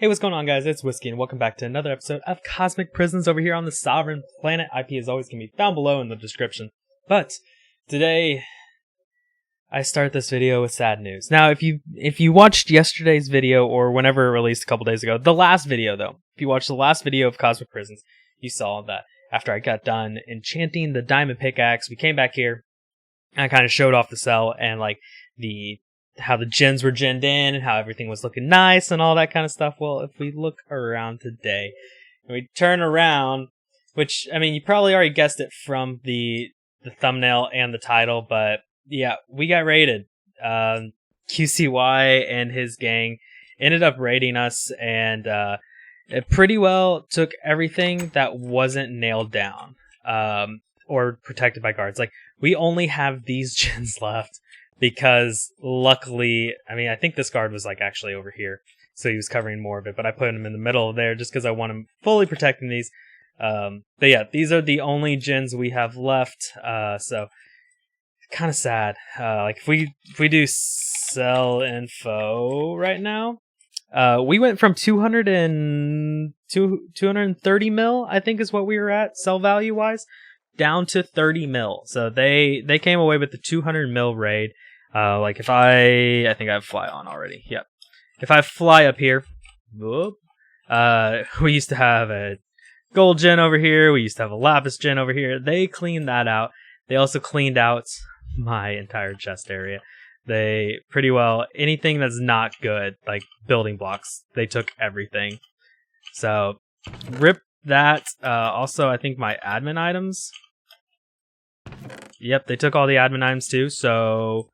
Hey, what's going on, guys? It's Whiskey, and welcome back to another episode of Cosmic Prisons over here on the Sovereign Planet. IP is always going to be found below in the description. But today, I start this video with sad news. Now, if you watched yesterday's video or whenever it released a couple days ago, the last video though, if you watched the last video of Cosmic Prisons, you saw that after I got done enchanting the diamond pickaxe, we came back here and I kind of showed off the cell and like how the gens were genned in and how everything was looking nice and all that kind of stuff. Well, if we look around today and we turn around, which, I mean, you probably already guessed it from the thumbnail and the title, but yeah, we got raided. QCY and his gang ended up raiding us, and it pretty well took everything that wasn't nailed down or protected by guards. Like, we only have these gens left. Because luckily, I mean, I think this guard was like actually over here, so he was covering more of it, but I put him in the middle of there just because I want him fully protecting these. But yeah, these are the only gens we have left, so kind of sad. Like if we do sell info right now, we went from 230 mil, I think is what we were at sell value wise, down to 30 mil. So they came away with the 200 mil raid. Like if I think I have fly on already. Yep. If I fly up here, whoop, we used to have a gold gen over here. We used to have a lapis gen over here. They cleaned that out. They also cleaned out my entire chest area. They pretty well, anything that's not good, like building blocks, they took everything. So rip that. Also, I think my admin items. Yep, they took all the admin items too, so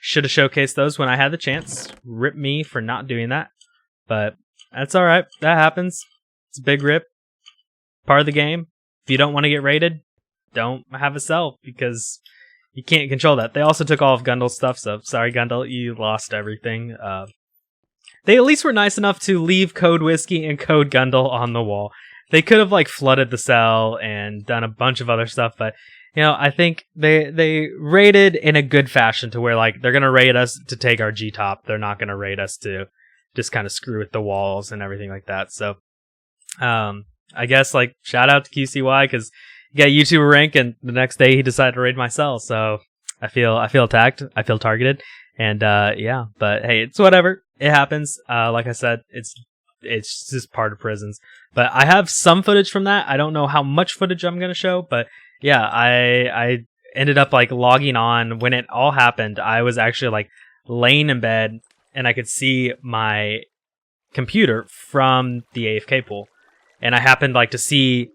should have showcased those when I had the chance. Rip me for not doing that. But that's alright. That happens. It's a big rip. Part of the game. If you don't want to get raided, don't have a sell because you can't control that. They also took all of Gundle's stuff, so sorry Gundle, you lost everything. They at least were nice enough to leave Code Whiskey and Code Gundle on the wall. They could have like flooded the cell and done a bunch of other stuff, but you know, I think they raided in a good fashion to where like they're gonna raid us to take our G top. They're not gonna raid us to just kind of screw with the walls and everything like that. So, I guess like shout out to QCY because he got YouTuber rank, and the next day he decided to raid my cell. So I feel attacked. I feel targeted, and yeah. But hey, it's whatever. It happens. Like I said, it's just part of prisons. But I have some footage from that. I don't know how much footage I'm gonna show, but yeah, I ended up like logging on when it all happened. I was actually like laying in bed and I could see my computer from the AFK pool, and I happened like to see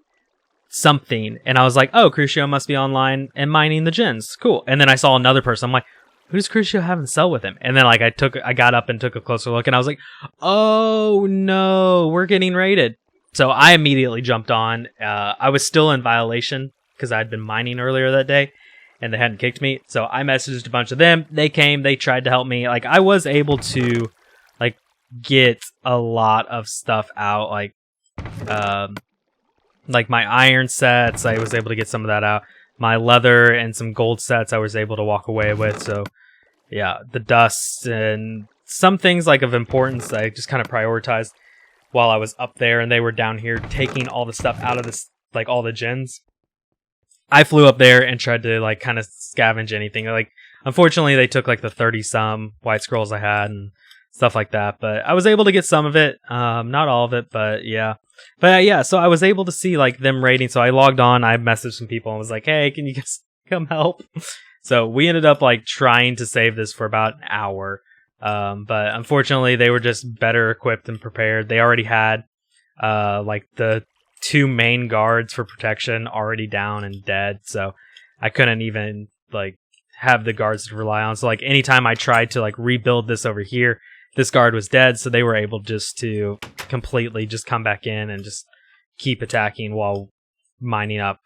something, and I was like, "Oh, Crucio must be online and mining the gens. Cool." And then I saw another person. I'm like, "Who's Crucio having a cell with him?" And then like I got up and took a closer look, and I was like, "Oh no, we're getting raided." So I immediately jumped on. I was still in violation because I'd been mining earlier that day and they hadn't kicked me. So I messaged a bunch of them. They came, they tried to help me. Like I was able to like get a lot of stuff out, like my iron sets, I was able to get some of that out. My leather and some gold sets I was able to walk away with. So yeah, the dust and some things like of importance I just kind of prioritized while I was up there and they were down here taking all the stuff out of this, like all the gens. I flew up there and tried to like kind of scavenge anything. Like, unfortunately, they took like the 30-some white scrolls I had and stuff like that. But I was able to get some of it, not all of it, but yeah. But yeah, so I was able to see like them raiding. So I logged on, I messaged some people and was like, "Hey, can you guys come help?" So we ended up like trying to save this for about an hour. But unfortunately, they were just better equipped and prepared. They already had like the 2 main guards for protection already down and dead, so I couldn't even like have the guards to rely on. So like anytime I tried to like rebuild this over here, this guard was dead, so they were able just to completely just come back in and just keep attacking while mining up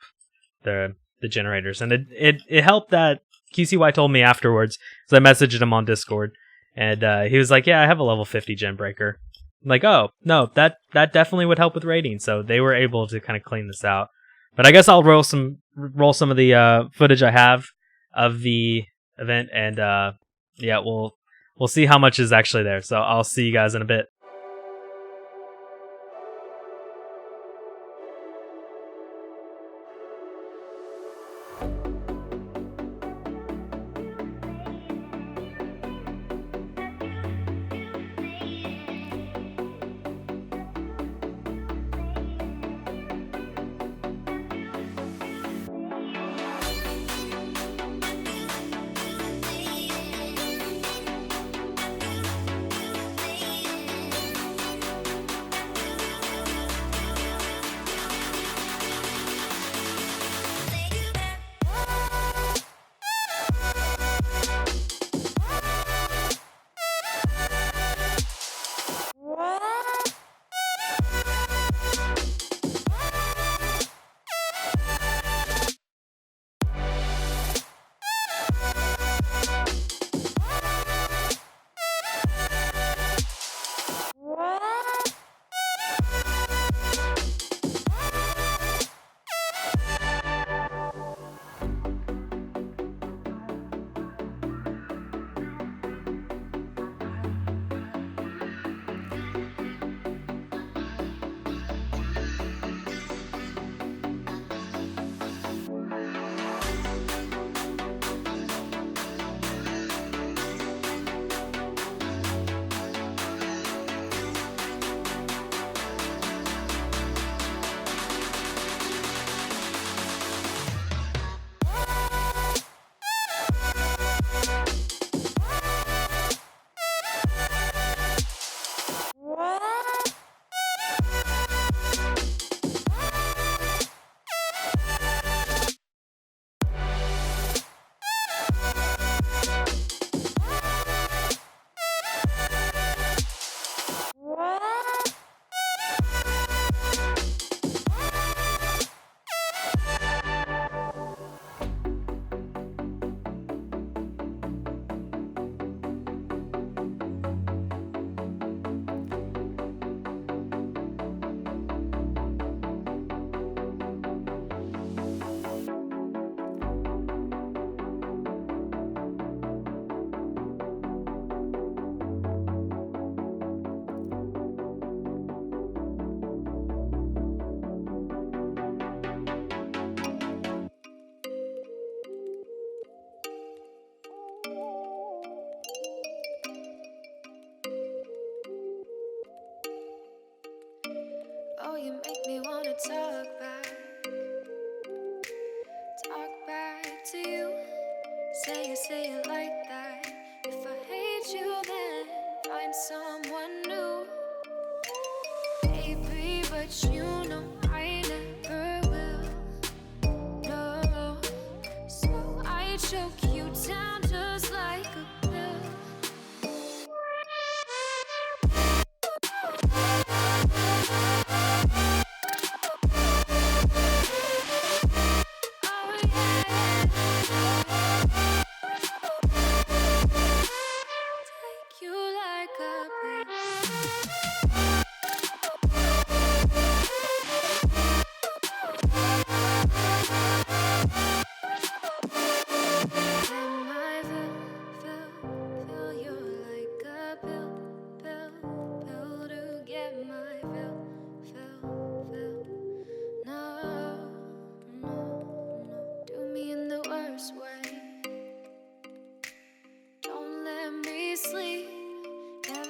the generators. And it helped that QCY told me afterwards, so I messaged him on Discord, and he was like, "Yeah, I have a level 50 gen breaker." I'm like, oh no, that definitely would help with raiding. So they were able to kind of clean this out. But I guess I'll roll some of the footage I have of the event, and yeah, we'll see how much is actually there. So I'll see you guys in a bit. Oh, you make me wanna talk back to you. Say it like that. If I hate you, then find someone new. Baby, but you know I never will. No, so I choke you down just like a pill.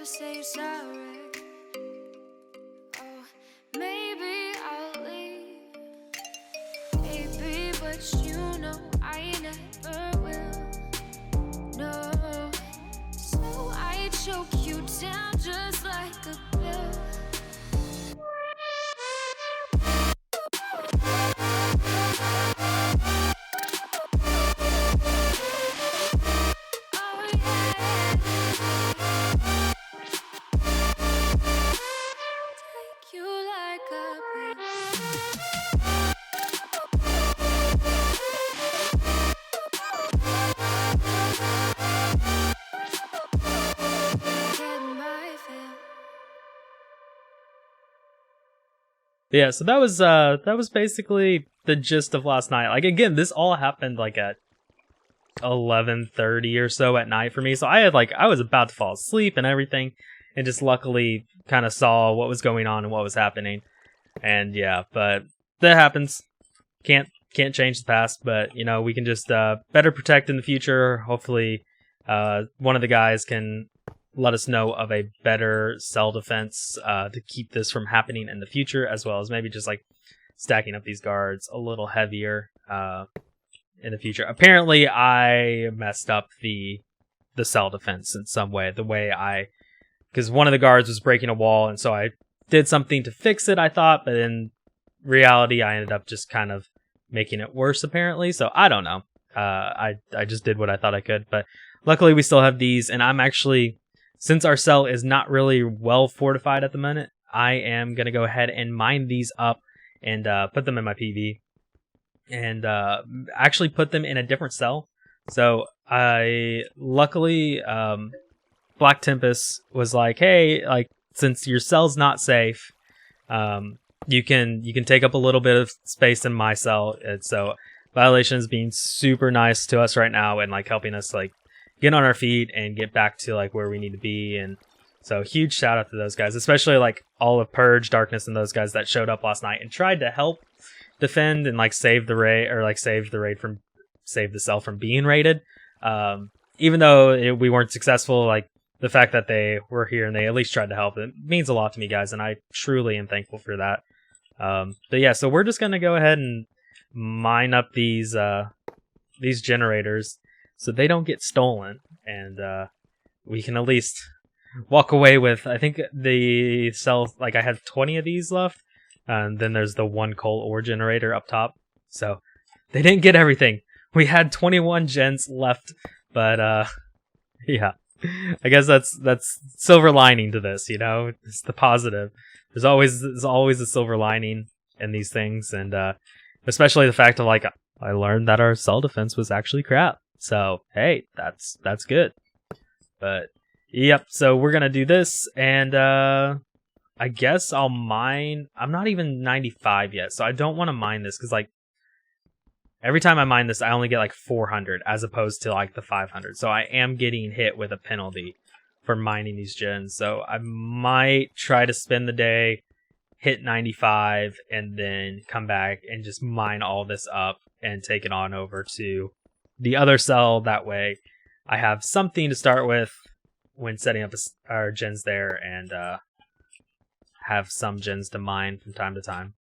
Say sorry. Oh, maybe I'll leave, baby, but you know I never will. No, so I choke you down just like a pill. Yeah, so that was basically the gist of last night. Like, again, this all happened like at 11:30 or so at night for me. So I was about to fall asleep and everything, and just luckily kind of saw what was going on and what was happening. And yeah, but that happens. Can't can't change the past, but you know, we can just better protect in the future. Hopefully, one of the guys can let us know of a better cell defense to keep this from happening in the future, as well as maybe just like stacking up these guards a little heavier in the future. Apparently, I messed up the cell defense in some way. Because one of the guards was breaking a wall, and so I did something to fix it, I thought, but in reality, I ended up just kind of making it worse, apparently. So I don't know. I just did what I thought I could, but luckily we still have these, and I'm actually, since our cell is not really well fortified at the minute, I am going to go ahead and mine these up and put them in my PV, and actually put them in a different cell. So I luckily Black Tempest was like, hey, like, since your cell's not safe, you can take up a little bit of space in my cell. And so Violation is being super nice to us right now and like helping us like get on our feet and get back to like where we need to be. And so huge shout out to those guys, especially like all of Purge, Darkness, and those guys that showed up last night and tried to help defend and like save the raid, or like save the cell from being raided. Even though we weren't successful, like the fact that they were here and they at least tried to help, it means a lot to me, guys, and I truly am thankful for that. But yeah, so we're just gonna go ahead and mine up these generators so they don't get stolen, and we can at least walk away with, I think the cell, like I have 20 of these left, and then there's the 1 coal ore generator up top, so they didn't get everything. We had 21 gens left, but yeah, I guess that's silver lining to this, you know. It's the positive. There's always a silver lining in these things, and especially the fact of like I learned that our cell defense was actually crap. So hey, that's good. But yep, so we're gonna do this, and I guess I'll mine. I'm not even 95 yet, so I don't want to mine this because like every time I mine this, I only get like 400 as opposed to like the 500. So I am getting hit with a penalty for mining these gens. So I might try to spend the day, hit 95, and then come back and just mine all this up and take it on over to the other cell. That way I have something to start with when setting up our gens there, and have some gens to mine from time to time.